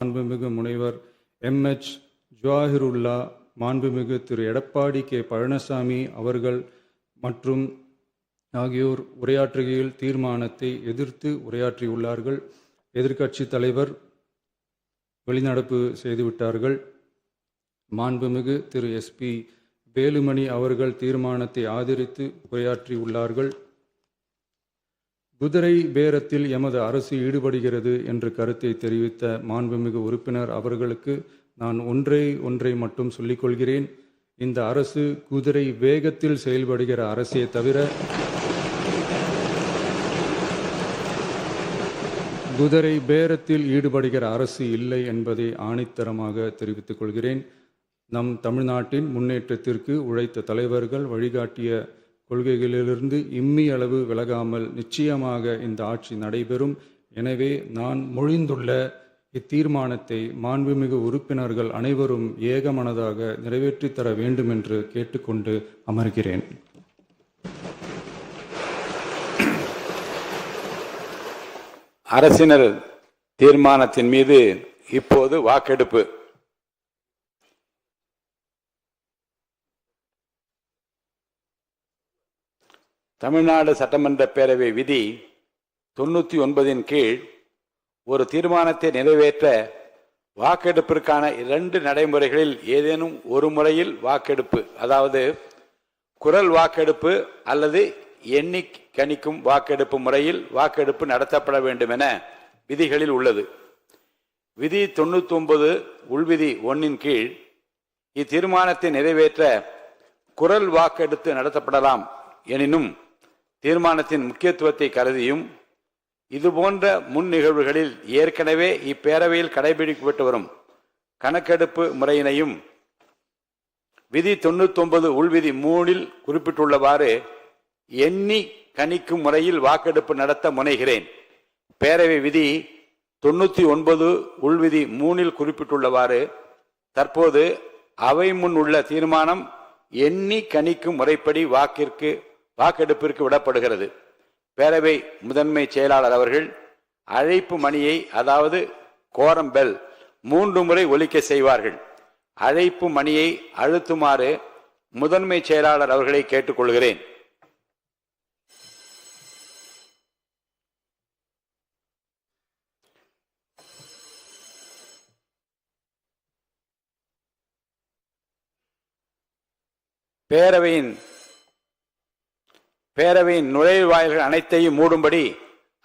மாண்புமிகு முனைவர் MH ஜவாஹிருல்லா, மாண்புமிகு திரு எடப்பாடி கே பழனிசாமி அவர்கள் மற்றும் ஆகியோர் உரையாற்றுகையில் தீர்மானத்தை எதிர்த்து உரையாற்றியுள்ளார்கள். எதிர்க்கட்சி தலைவர் வெளிநடப்பு செய்துவிட்டார்கள். மாண்புமிகு திரு SP வேலுமணி அவர்கள் தீர்மானத்தை ஆதரித்து உரையாற்றியுள்ளார்கள். குதிரை பேரத்தில் எமது அரசு ஈடுபடுகிறது என்ற கருத்தை தெரிவித்த மாண்புமிகு உறுப்பினர் அவர்களுக்கு நான் ஒன்றை மட்டும் சொல்லிக்கொள்கிறேன். இந்த அரசு குதிரை வேகத்தில் செயல்படுகிற அரசே தவிர குதிரை பேரத்தில் ஈடுபடுகிற அரசு இல்லை என்பதை ஆணித்தரமாக தெரிவித்துக் கொள்கிறேன். நம் தமிழ்நாட்டின் முன்னேற்றத்திற்கு உழைத்த தலைவர்கள் வழிகாட்டிய கொள்கைகளிலிருந்து இம்மி அளவு விலகாமல் நிச்சயமாக இந்த ஆட்சி நடைபெறும். எனவே நான் மொழிந்துள்ள இத்தீர்மானத்தை மாண்புமிகு உறுப்பினர்கள் அனைவரும் ஏகமனதாக நிறைவேற்றித் தர வேண்டும் என்று கேட்டுக்கொண்டு அமர்கிறேன். அரசினர் தீர்மானத்தின் மீது இப்போது வாக்கெடுப்பு. தமிழ்நாடு சட்டமன்ற பேரவை விதி 99 கீழ் ஒரு தீர்மானத்தை நிறைவேற்ற வாக்கெடுப்பிற்கான 2 நடைமுறைகளில் ஏதேனும் ஒரு முறையில் வாக்கெடுப்பு, அதாவது குரல் வாக்கெடுப்பு அல்லது எண்ணி கணிக்கும் வாக்கெடுப்பு முறையில் வாக்கெடுப்பு நடத்தப்பட வேண்டும் என விதிகளில் உள்ளது. விதி 99 உள்விதி 1 கீழ் இத்தீர்மானத்தை நிறைவேற்ற குரல் வாக்கெடுத்து நடத்தப்படலாம். எனினும் தீர்மானத்தின் முக்கியத்துவத்தை கருதியும் இதுபோன்ற முன் நிகழ்வுகளில் ஏற்கனவே இப்பேரவையில் கடைபிடிக்கப்பட்டு வரும் கணக்கெடுப்பு முறையினையும் விதி 99 உள்விதி 3 குறிப்பிட்டுள்ளவாறு எண்ணி கணிக்கும் முறையில் வாக்கெடுப்பு நடத்த முனைகிறேன். பேரவை விதி 99 உள்விதி 3 குறிப்பிட்டுள்ளவாறு தற்போது அவை முன் உள்ள தீர்மானம் எண்ணி கணிக்கும் முறைப்படி வாக்கெடுப்பிற்கு விடப்படுகிறது. பேரவை முதன்மை செயலாளர் அவர்கள் அழைப்பு மணியை, அதாவது கோரம் பெல் 3 முறை ஒலிக்க செய்வார்கள். அழைப்பு மணியை அழுத்துமாறு முதன்மை செயலாளர் அவர்களை கேட்டுக்கொள்கிறேன். பேரவையின் நுழைவாயில்கள் அனைத்தையும் மூடும்படி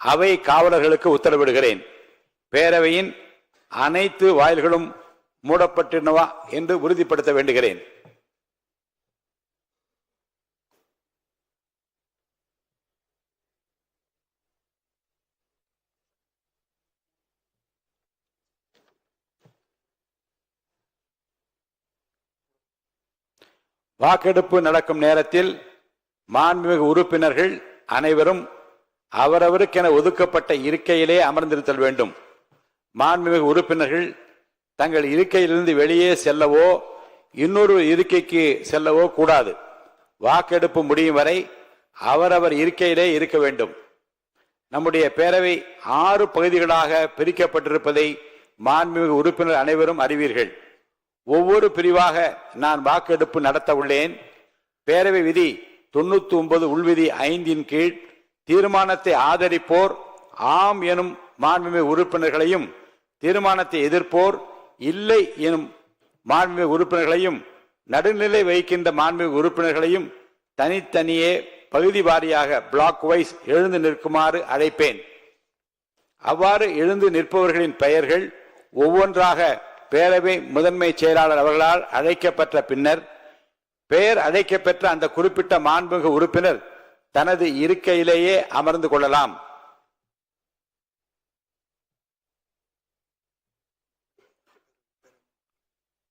அவை காவலர்களுக்கு உத்தரவிடுகிறேன். பேரவையின் அனைத்து வாயில்களும் மூடப்பட்டிருந்தவா என்று உறுதிப்படுத்த வேண்டுகிறேன். வாக்கெடுப்பு நடக்கும் நேரத்தில் மாண்புமிகு உறுப்பினர்கள் அனைவரும் அவரவருக்கென ஒதுக்கப்பட்ட இருக்கையிலே அமர்ந்திருத்தல் வேண்டும். மாண்புமிகு உறுப்பினர்கள் தங்கள் இருக்கையிலிருந்து வெளியே செல்லவோ இன்னொரு இருக்கைக்கு செல்லவோ கூடாது. வாக்கெடுப்பு முடியும் வரை அவரவர் இருக்கையிலே இருக்க வேண்டும். நம்முடைய பேரவை 6 பகுதிகளாக பிரிக்கப்பட்டிருப்பதை மாண்புமிகு உறுப்பினர் அனைவரும் அறிவீர்கள். ஒவ்வொரு பிரிவாக நான் வாக்கெடுப்பு நடத்த உள்ளேன். பேரவை விதி 99 உள்விதி 5 கீழ் தீர்மானத்தை ஆதரிப்போர் ஆம் எனும் மாண்புமிகு உறுப்பினர்களையும், தீர்மானத்தை எதிர்ப்போர் இல்லை எனும் மாண்புமிகு உறுப்பினர்களையும், நடுநிலை வகிக்கின்ற மாண்புமிகு உறுப்பினர்களையும் தனித்தனியே பகுதி வாரியாக பிளாக் வைஸ் எழுந்து நிற்குமாறு அழைப்பேன். அவ்வாறு எழுந்து நிற்பவர்களின் பெயர்கள் ஒவ்வொன்றாக பேரவை முதன்மை செயலாளர் அவர்களால் அழைக்கப்பட்ட பின்னர் பெயர் அழைக்கப்பெற்ற அந்த குறிப்பிட்ட மாண்புமிகு உறுப்பினர் தனது இருக்கையிலேயே அமர்ந்து கொள்ளலாம்.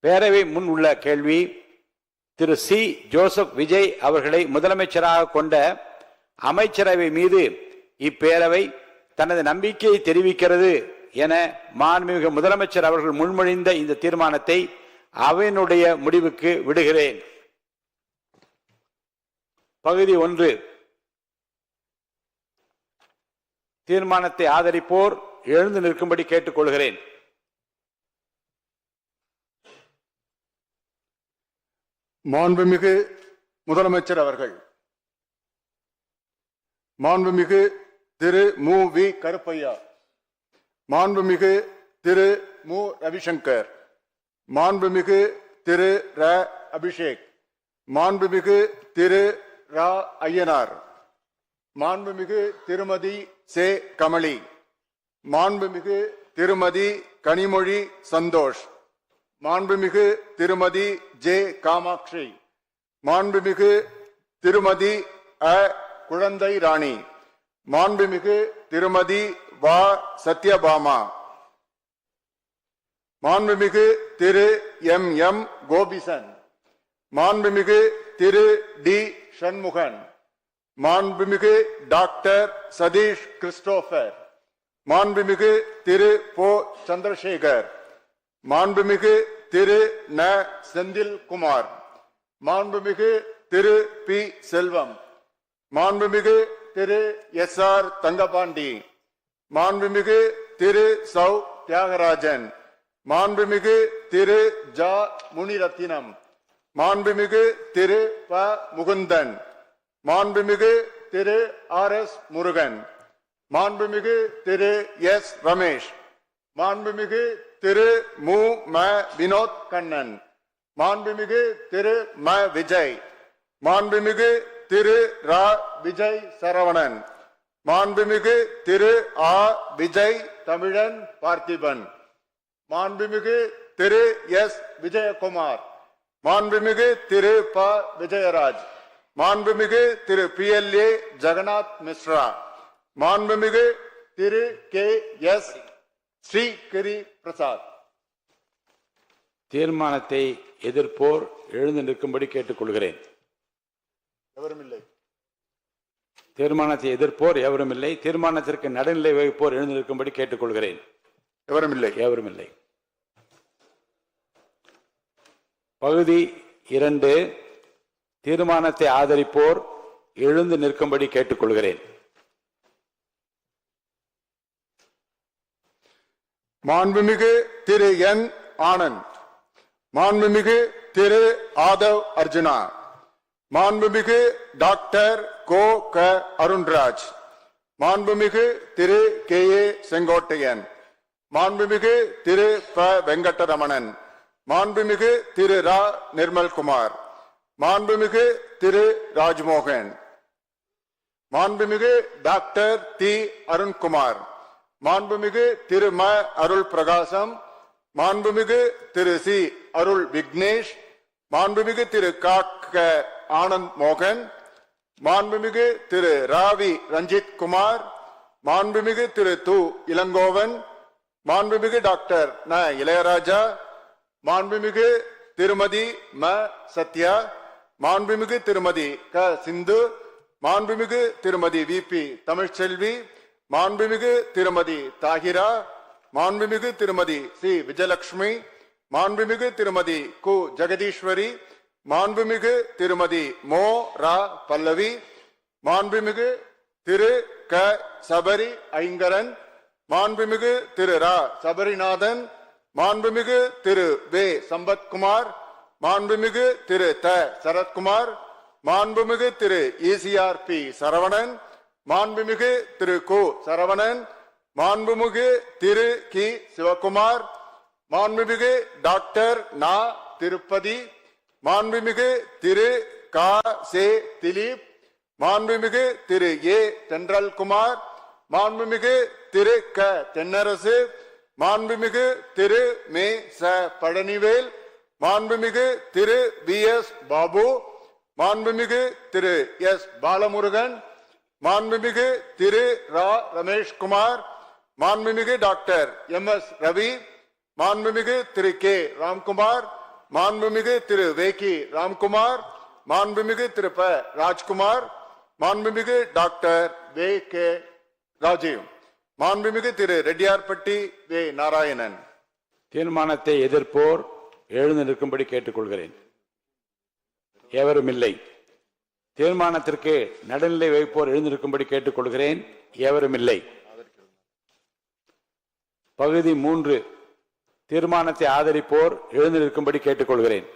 பேரவை முன் உள்ள கேள்வி: திரு C. ஜோசப் விஜய் அவர்களை முதலமைச்சராக கொண்ட அமைச்சரவை மீது இப்பேரவை தனது நம்பிக்கையை தெரிவிக்கிறது என மாண்புமிகு முதலமைச்சர் அவர்கள் முன்மொழிந்த இந்த தீர்மானத்தை அவையினுடைய முடிவுக்கு விடுகிறேன். பகுதி 1. தீர்மானத்தை ஆதரிப்போர் எழுந்து நிற்கும்படி கேட்டுக்கொள்கிறேன். மாண்புமிகு முதலமைச்சர் அவர்கள், மாண்புமிகு திரு மு வி கருப்பையா, மாண்புமிகு திரு மு ரவிசங்கர், மாண்புமிகு திரு ர அபிஷேக், மாண்புமிகு திரு ரா ஐயனார், மாண்புமிகு திருமதி சே கமலி, மாண்புமிகு திருமதி கனிமொழி சந்தோஷ், மாண்புமிகு திருமதி ஜே காமாட்சி, மாண்புமிகு திருமதி அ குழந்தை ராணி, மாண்புமிகு திருமதி வா சத்யபாமா, மாண்புமிகு திரு எம் எம் கோபிசன், மாண்புமிகு திரு டி சண்முகன், மாண்புமிகு டாக்டர் சதீஷ் கிறிஸ்டோபர், மாண்புமிகு திரு போ சந்திரசேகர், மாண்புமிகு திரு ந செந்தில் குமார், மாண்புமிகு திரு பி செல்வம், மாண்புமிகு திரு எஸ் ஆர் தங்கபாண்டி, மாண்புமிகு திரு சௌ தியாகராஜன், மாண்புமிகு திரு ஜா முனிரத்தினம், மாண்புமிகு திரு ப முகுந்தன், மாண்புமிகு திரு ஆர் எஸ் முருகன், மாண்புமிகு திரு எஸ் ரமேஷ், மாண்புமிகு திரு மு ம வினோத் கண்ணன், மாண்புமிகு திரு ம விஜய், மாண்புமிகு திரு ரா விஜய் சரவணன், மாண்புமிகு திரு ஆ விஜய் தமிழன் பார்த்திபன், மாண்புமிகு திரு எஸ் விஜயகுமார், மாண்புமிகு திரு ப விஜயராஜ், மாண்புமிகு திரு P L A Jagannath Mishra, மாண்புமிகு திரு கே எஸ் ஸ்ரீகிரி பிரசாத். தீர்மானத்தை எதிர்ப்போர் எழுந்து நிற்கும்படி கேட்டுக்கொள்கிறேன். எவரும் இல்லை. தீர்மானத்தை எதிர்ப்போர் எவரும் இல்லை. தீர்மானத்திற்கு நடுநிலை வகிப்போர் எழுந்து நிற்கும்படி கேட்டுக்கொள்கிறேன். எவரும் இல்லை. எவரும் இல்லை. பகுதி 2, தீர்மானத்தை ஆதரிப்போர் எழுந்து நிற்கும்படி கேட்டுக்கொள்கிறேன். மாண்புமிகு திரு என் ஆனந்த், மாண்புமிகு திரு ஆதவ் அர்ஜுனா, மாண்புமிகு டாக்டர் கோ க அருண்ராஜ், மாண்புமிகு திரு கே ஏ செங்கோட்டையன், மாண்புமிகு திரு ப வெங்கடரமணன், மாண்புமிகு திரு ரா நிர்மல்குமார், மாண்புமிகு திரு ராஜ்மோகன், மாண்புமிகு டாக்டர் டி அருண்குமார், மாண்புமிகு திரு ம அருள் பிரகாசம், மாண்புமிகு திரு சி அருள் விக்னேஷ், மாண்புமிகு திரு க ஆனந்த் மோகன், மாண்புமிகு திரு ராவி ரஞ்சித் குமார், மாண்புமிகு திரு து இளங்கோவன், மாண்புமிகு டாக்டர் ந இளையராஜா, மாண்புமிகு திருமதி ம சத்யா, மாண்புமிகு திருமதி க சிந்து, மாண்புமிகு திருமதி வி பி தமிழ்ச்செல்வி, மாண்புமிகு திருமதி தாகிரா, மாண்புமிகு திருமதி சி விஜயலட்சுமி, மாண்புமிகு திருமதி கு ஜெகதீஸ்வரி, மாண்புமிகு திருமதி மோ ரா பல்லவி, மாண்புமிகு திரு க சபரி ஐங்கரன், மாண்புமிகு திரு ரா சபரிநாதன், மாண்புமிகு திரு வே சம்பத்குமார், மாண்புமிகு திரு த சரத்குமார், மாண்புமிகு திரு இசிஆர் பி சரவணன், மாண்புமிகு திரு கு சரவணன், மாண்புமிகு திரு கி சிவகுமார், மாண்புமிகு டாக்டர் நா திருப்பதி, மாண்புமிகு திரு கா சே திலீப், மாண்புமிகு திரு ஏ தென்றல்குமார், மாண்புமிகு திரு க தென்னரசு, மாண்புமிகு திரு மே ச பழனிவேல், மாண்புமிகு திரு பி எஸ் பாபு, மாண்புமிகு திரு எஸ் பாலமுருகன், மாண்புமிகு திரு ரா ரமேஷ்குமார், மாண்புமிகு டாக்டர் எம் எஸ் ரவி, மாண்புமிகு திரு கே ராம்குமார், மாண்புமிகு திரு வேக்கி ராம்குமார், மாண்புமிகு திரு ப ராஜ்குமார், மாண்புமிகு டாக்டர் வே கே ராஜீவ், மாண்புமிகு திரு ரெட்டியார்பட்டி வே நாராயணன். தீர்மானத்தை எதிர்ப்போர் எழுந்து நிற்கும்படி கேட்டுக்கொள்கிறேன். எவரும் இல்லை. தீர்மானத்திற்கு நடுநிலை வைப்போர் எழுந்திருக்கும்படி கேட்டுக்கொள்கிறேன். எவரும் இல்லை. பகுதி 3, தீர்மானத்தை ஆதரிப்போர் எழுந்திருக்கும்படி கேட்டுக்கொள்கிறேன்.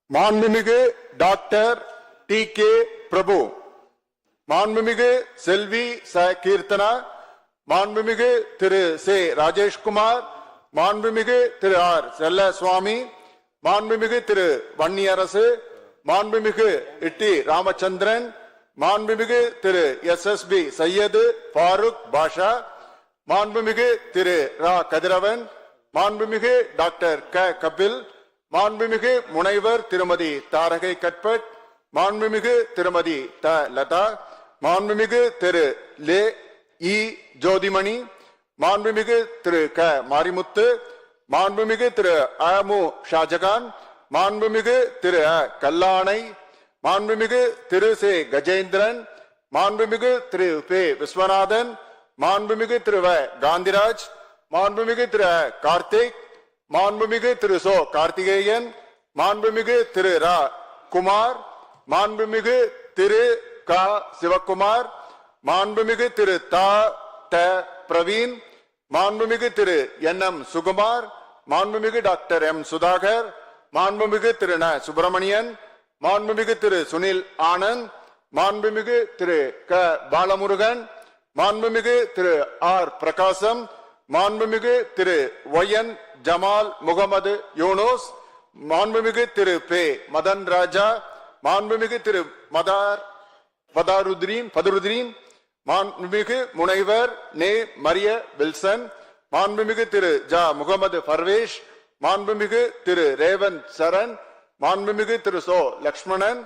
மாண்புமிகு டாக்டர் டி.கே. பிரபு, மாண்புமிகு செல்வி ச. கீர்த்தனா, மாண்புமிகு திரு சே. ராஜேஷ்குமார், மாண்புமிகு திரு ஆர். செல்லசுவாமி, மாண்புமிகு திரு வன்னியரசு, மாண்புமிகு டி. ராமச்சந்திரன், மாண்புமிகு திரு எஸ்.எஸ்.பி. சையது ஃபாரூக் பாஷா, மாண்புமிகு திரு ரா. கதிரவன், மாண்புமிகு டாக்டர் க. கபில், மாண்புமிகு முனைவர் திருமதி தாரகை கட்பட், மாண்புமிகு திருமதி த. லதா, மாண்புமிகு திரு லே. இ. ஜோதிமணி, மாண்புமிகு திரு க. மாரிமுத்து, மாண்புமிகு திரு அ. மு. ஷாஜகான், மாண்புமிகு திரு அ. கல்லானை, மாண்புமிகு திரு சே. கஜேந்திரன், மாண்புமிகு திரு பே. விஸ்வநாதன், மாண்புமிகு திரு வ. காந்திராஜ், மாண்புமிகு திரு அ. கார்த்திக், மாண்புமிகு திரு சோ. கார்த்திகேயன், மாண்புமிகு திரு ரா. குமார், மாண்புமிகு திரு க. சிவக்குமார், மாண்புமிகு திரு த. பிரவீன், மாண்புமிகு திரு என்.எம். சுகுமார், மாண்புமிகு டாக்டர் எம். சுதாகர், மாண்புமிகு திரு ந. சுப்பிரமணியன், மாண்புமிகு திரு சுனில் ஆனந்த், மாண்புமிகு திரு க. பாலமுருகன், மாண்புமிகு திரு ஆர். பிரகாசம், மாண்புமிகு திரு ஒய்.என். ஜமால் முகமது யூனூஸ், மாண்புமிகு திரு பே. மதன் ராஜா, மாண்புமிகு திரு பதருதீன், மாண்புமிகு முனைவர் நே. மரிய வில்சன், மாண்புமிகு திரு ஜ. முகமது பர்வேஷ், மாண்புமிகு திரு ரேவந்த் சரண், மாண்புமிகு திரு சோ. லக்ஷ்மணன்,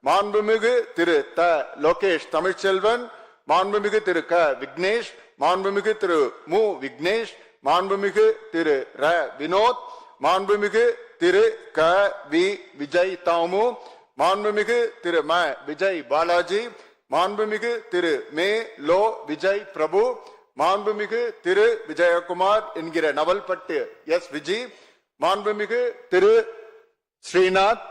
மாண்புமிகு திரு த. லோகேஷ் தமிழ்ச்செல்வன், மாண்புமிகு திரு க. விக்னேஷ், மாண்புமிகு திரு மு. விக்னேஷ், மாண்புமிகு திரு ர. வினோத், மாண்புமிகு திரு க. வி. விஜய் தாமு, மாண்புமிகு திரு ம. விஜய் பாலாஜி, மாண்புமிகு திரு மே. லோ. விஜய் பிரபு, மாண்புமிகு திரு விஜயகுமார் என்கிற நவல்பட்டு எஸ். விஜி, மாண்புமிகு திரு ஸ்ரீநாத்,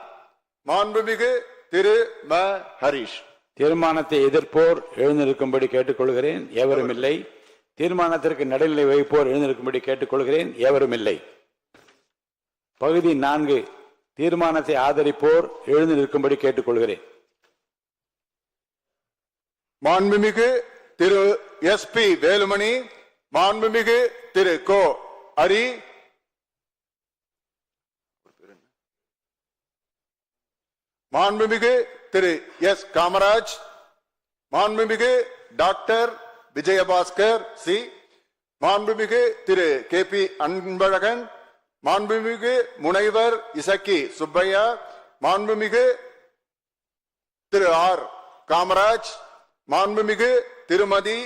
மாண்புமிகு திரு ம. ஹரிஷ். தீர்மானத்தை எதிர்ப்போர் எழுந்திருக்கும்படி கேட்டுக்கொள்கிறேன், எவரும் இல்லை. தீர்மானத்திற்கு நடுநிலை வகிப்போர் எழுந்திருக்கும்படி கேட்டுக்கொள்கிறேன், எவரும் இல்லை. பகுதி 4, தீர்மானத்தை ஆதரிப்போர் எழுந்து நிற்கும்படி கேட்டுக்கொள்கிறேன். மாண்புமிகு திரு எஸ். பி. வேலுமணி, மாண்புமிகு திரு கோ. ஹரி, மாண்புமிகு திரு எஸ். காமராஜ், மாண்புமிகு டாக்டர் விஜயபாஸ்கர் சி, மாண்புமிகு திரு கே. பி. அன்பழகன், மாண்புமிகு முனைவர் இசக்கி சுப்பையா, மாண்புமிகு திரு ஆர். காமராஜ், மாண்புமிகு திருமதி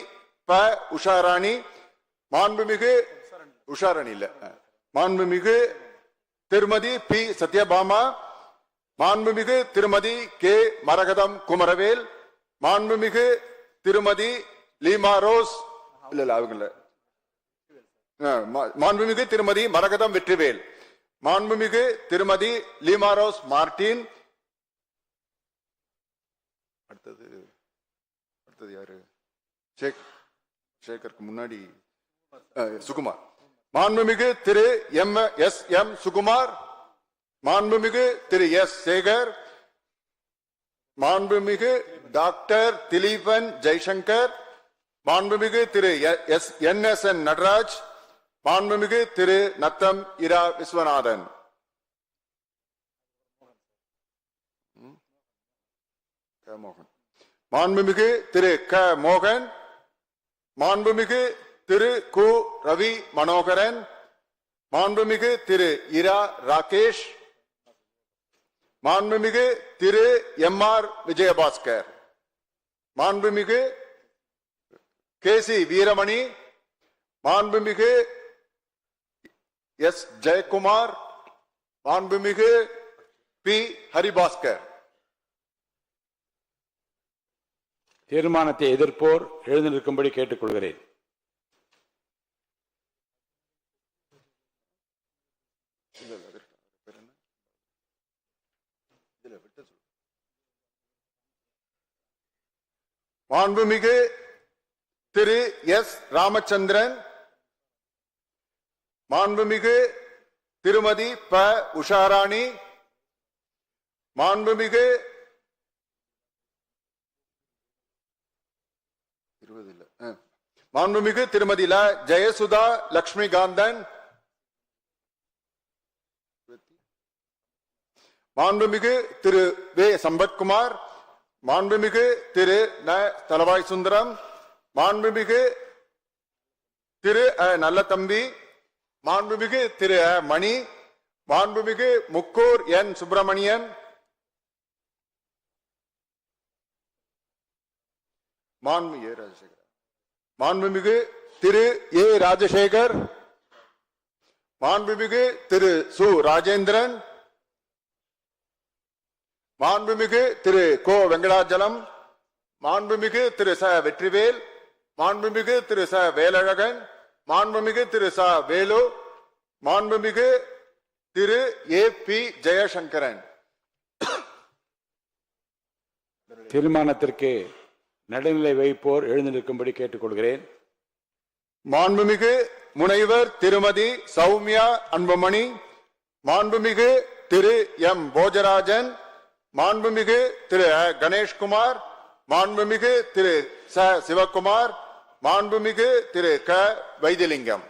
ப. உஷாராணி, மாண்புமிகு உஷாராணி இல்ல, மாண்புமிகு திருமதி பி. சத்யபாமா, மாண்புமிகு திருமதி கே. மரகதம் குமரவேல், மாண்புமிகு திருமதி லீமா ரோஸ் இல்ல அவங்கள, மாண்புமிகு திருமதி மரகதம் வெற்றிவேல், மாண்புமிகு திருமதி லீமா ரோஸ் மார்டின், அடுத்தது யாரு, சேகருக்கு முன்னாடி சுகுமார், மாண்புமிகு திரு எம். சுகுமார், மாண்புமிகு திரு எஸ். சேகர், மாண்புமிகு டாக்டர் திலீபன் ஜெய்சங்கர், மாண்புமிகு திரு என்.எஸ்.என். நடராஜ், மாண்புமிகு திரு நத்தம் இரா விஸ்வநாதன். மாண்புமிகு திரு க. மோகன், மாண்புமிகு திரு கு. ரவி மனோகரன், மாண்புமிகு திரு இரா. ராகேஷ், மாண்புமிகு திரு எம். ஆர். விஜயபாஸ்கர், மாண்புமிகு கே. சி. வீரமணி, மாண்புமிகு எஸ். ஜெயக்குமார், மாண்புமிகு பி. ஹரிபாஸ்கர். தீர்மானத்தை எதிர்ப்போர் எழுந்து நிற்கும்படி கேட்டுக்கொள்கிறேன். மாண்புமிகு திரு எஸ். ராமச்சந்திரன், மாண்புமிகு திருமதி ப. உஷாராணி, மாண்புமிகு மாண்புமிகு திருமதி ல. ஜெயசுதா லட்சுமிகாந்தன், மாண்புமிகு திரு வே. சம்பத்குமார், மாண்புமிகு திரு ந. தலவாய் சுந்தரம், மாண்புமிகு திரு அ. நல்லதம்பி, மாண்புமிகு திரு அ. மணி, மாண்புமிகு முக்கூர் என். சுப்பிரமணியன், மாண்புமிகு திரு ஏ. ராஜசேகர், மாண்புமிகு திரு சு. ராஜேந்திரன், மாண்புமிகு திரு கோ. வெங்கடாஜலம், மாண்புமிகு திரு ச. வெற்றிவேல், மாண்புமிகு திரு ச. வேலழகன், மாண்புமிகு திரு ச. வேலு, மாண்புமிகு திரு ஏ. பி. ஜெயசங்கரன். தீர்மானத்திற்கு நடுநிலை வைப்போர் எழுந்திருக்கும்படி கேட்டுக்கொள்கிறேன். மாண்புமிகு முனைவர் திருமதி சௌமியா அன்புமணி, மாண்புமிகு திரு எம். போஜராஜன், மாண்புமிகு திரு அ. கணேஷ்குமார், மாண்புமிகு திரு ச. சிவக்குமார், மாண்புமிகு திரு க. வைத்திலிங்கம்.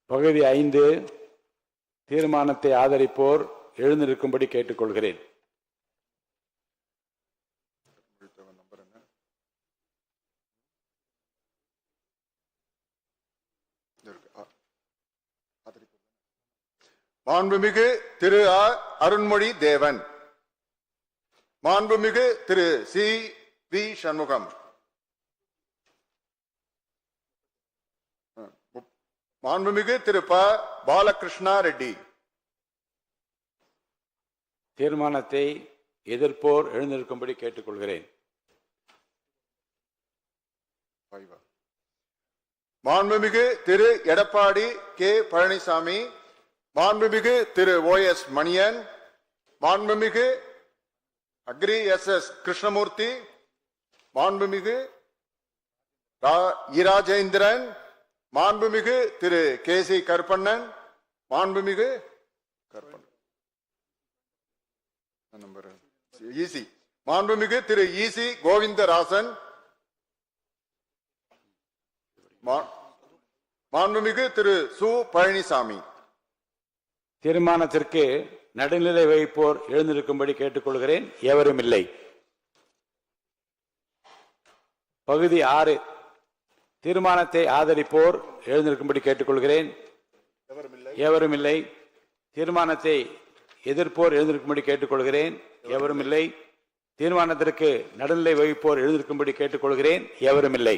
பகுதி 5 தீர்மானத்தை ஆதரிப்போர் எழுந்திருக்கும்படி கேட்டுக்கொள்கிறேன். மாண்புமிகு திரு அ. அருண்மொழி தேவன், மாண்புமிகு திரு சி. வி. சண்முகம், மாண்புமிகு திரு ப. பாலகிருஷ்ணா ரெட்டி. தீர்மானத்தை எதிர்ப்போர் எழுந்திருக்கும்படி கேட்டுக்கொள்கிறேன். மாண்புமிகு திரு எடப்பாடி கே. பழனிசாமி, மாண்புமிகு திரு ஓ. எஸ். மணியன், மாண்புமிகு அக்ரி எஸ். எஸ். கிருஷ்ணமூர்த்தி, மாண்புமிகு ராஜேந்திரன், மாண்புமிகு திரு கே. சி. கருப்பண்ணன், மாண்புமிகு ஈசி, மாண்புமிகு திரு ஈசி கோவிந்தராசன், மாண்புமிகு திரு சு. பழனிசாமி. தீர்மானத்திற்கு நடுநிலை வைப்போர் எழுந்திருக்கும்படி கேட்டுக்கொள்கிறேன். எவரும் இல்லை. பகுதி 6 தீர்மானத்தை ஆதரிப்போர் எழுந்திருக்கும்படி கேட்டுக்கொள்கிறேன். எவரும் இல்லை. தீர்மானத்தை எதிர்ப்போர் எழுந்திருக்கும்படி கேட்டுக்கொள்கிறேன். எவரும் இல்லை. தீர்மானத்திற்கு நடுநிலை வகிப்போர் எழுந்திருக்கும்படி கேட்டுக்கொள்கிறேன். எவரும் இல்லை.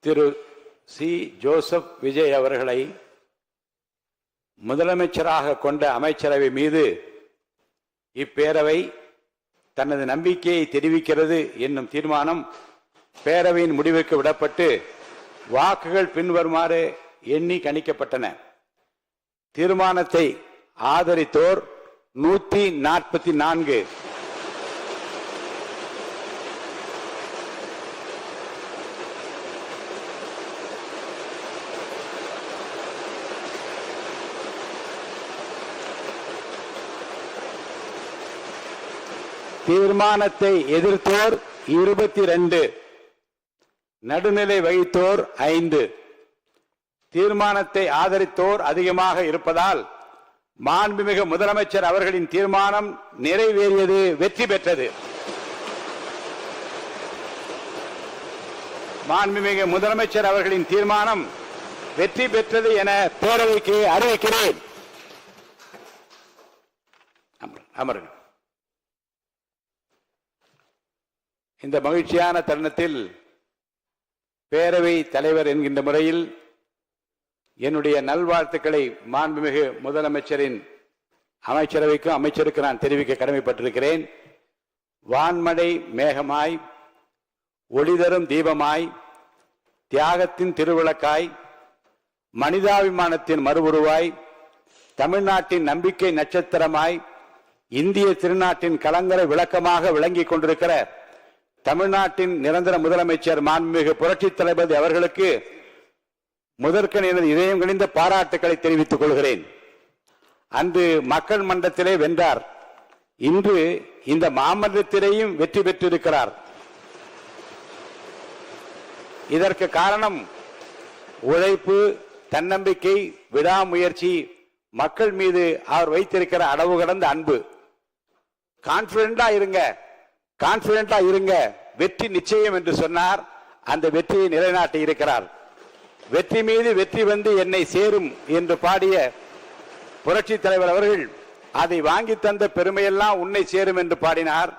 திரு சி. ஜோசப் விஜய் அவர்களை முதலமைச்சராக கொண்ட அமைச்சரவை மீது இப்பேரவை தனது நம்பிக்கையை தெரிவிக்கிறது என்னும் தீர்மானம் பேரவையின் முடிவுக்கு விடப்பட்டு வாக்குகள் பின்வருமாறு எண்ணி கணிக்கப்பட்டன. தீர்மானத்தை ஆதரித்தோர் 144, தீர்மானத்தை எதிர்த்தோர் 22, நடுநிலை வகித்தோர் 5. தீர்மானத்தை ஆதரித்தோர் அதிகமாக இருப்பதால் மாண்புமிகு முதலமைச்சர் அவர்களின் தீர்மானம் நிறைவேறியது, வெற்றி பெற்றது. மாண்புமிகு முதலமைச்சர் அவர்களின் தீர்மானம் வெற்றி பெற்றது என பேரவைக்கு அறிவிக்கிறேன். அமருங்கள். இந்த மகிழ்ச்சியான தருணத்தில் பேரவை தலைவர் என்கின்ற முறையில் என்னுடைய நல்வாழ்த்துக்களை மாண்புமிகு முதலமைச்சரின் அமைச்சரவைக்கும் அமைச்சருக்கு நான் தெரிவிக்க கடமைப்பட்டிருக்கிறேன். வான்மழை மேகமாய், ஒளிதரும் தீபமாய், தியாகத்தின் திருவிளக்காய், மனிதாபிமானத்தின் மறுவுருவாய், தமிழ்நாட்டின் நம்பிக்கை நட்சத்திரமாய், இந்திய திருநாட்டின் கலங்கரை விளக்கமாக விளங்கிக் கொண்டிருக்கிற தமிழ்நாட்டின் நிரந்தர முதலமைச்சர் மாண்புமிகு புரட்சித் தளபதி அவர்களுக்கு முதற்கண் எனது இதயம் கனிந்த பாராட்டுக்களை தெரிவித்துக் கொள்கிறேன். அன்று மக்கள் மன்றத்திலே வென்றார். இன்று இந்த மாமன்றத்திலேயும் வெற்றி பெற்றிருக்கிறார். இதற்கு காரணம் உழைப்பு, தன்னம்பிக்கை, விடாமுயற்சி, மக்கள் மீது அவர் வைத்திருக்கிற அளவு கடந்த அன்பு. கான்பிடண்டா இருங்க, வெற்றி நிச்சயம் என்று சொன்னார். அந்த வெற்றியை நிலைநாட்டி இருக்கிறார். வெற்றி மீது வெற்றி வந்து என்னை சேரும் என்று பாடிய புரட்சி தலைவர் அவர்கள் அதை வாங்கி தந்த பெருமையெல்லாம் உன்னை சேரும் என்று பாடினார்.